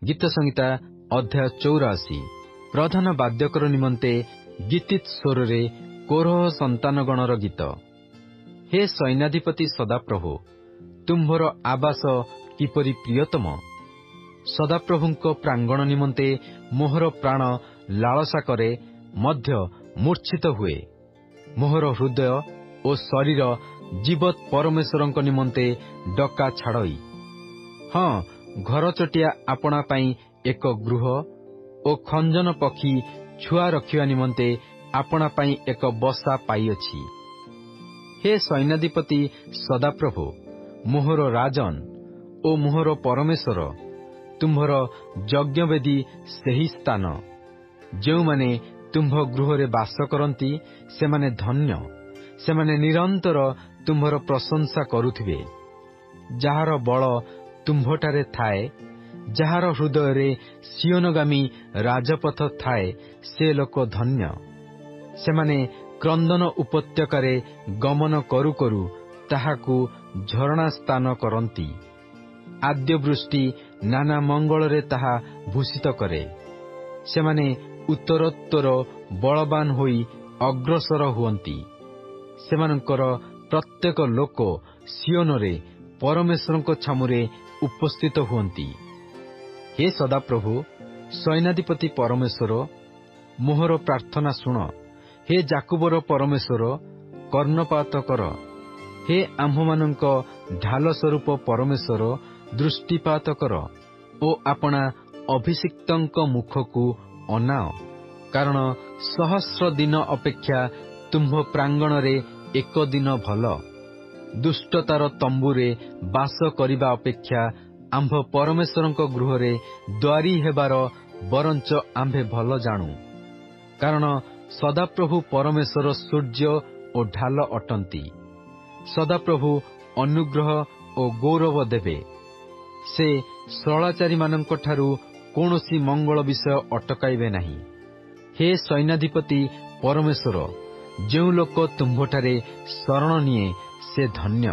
गीत संहिता अध्याय 84। प्रधान वाद्यकर निमंते गीतित स्वर रे कोरह संतानगणर गीत। हे सैन्याधिपति सदाप्रभु, तुम्भर आवास किपरि प्रियतम। सदाप्रभुंक प्रांगण निमंते मोहर प्राण लालसा करे मध्य मूर्छित हुए। मोहर हृदय ओ शरीर जीवत परमेश्वरंक निमंते डका छाड़ई। हाँ, घर चटिया आपणा पाई एक गृह ओ खंजन पक्षी छुआ रखिवा निमंते आपणा पाई एक बसा पाइअछि। हे सैन्याधिपति सदाप्रभु, मोहर राजन ओ मोहर परमेश्वर, तुम्भर यज्ञवेदी सेही स्थान। जो माने तुम्भ गृहरे बास करती सेमाने धन्य। सेमाने निरंतर तुम्भर प्रशंसा करुथिबे। जाहार बल तुम्भटारे थाए, जाहार हृदय रे सियोनगामी राजपथ थाए, से लोक धन्य। सेमाने क्रंदन उपत्यकारे गमन करू करू ताहाकू झरणा स्थान करती। आद्य वृष्टि नाना मंगल रे ताहा भूषित करे। सेमाने उत्तरोत्तर बलवान होई अग्रसर हुअंती। सेमानंकर प्रत्येक लोक सियोन रे परमेश्वरंक छामुरे उपस्थित हुअंती। हे सदाप्रभु, सैन्याधिपति परमेश्वर, मोहर प्रार्थना शुण। हे जाकुबर परमेश्वर, कर्णपात कर। हे आम्भमानंक ढाल स्वरूप परमेश्वर, दृष्टिपात कर ओ आपणा अभिषिक्तंक मुखकू अनाओ। कारण सहस्र दिन अपेक्षा तुम्भ प्रांगण रे एक दिन भल। दुष्टतार तंबुरे बास करिबा अपेक्षा आंभ परमेश्वरंक गृहरे द्वारी हेबार बरंच आंभे भल जाणु। कारण सदाप्रभु परमेश्वर सूर्य ओ ढाल अटंती। सदाप्रभु अनुग्रह ओ गौरव देवे। से सरलाचारी मानंक ठारू कौनसी मंगल विषय अटकाइबे नहीं। हे सैन्याधिपति परमेश्वर, जो लोक तुम्भठारे शरण निये से धन्य।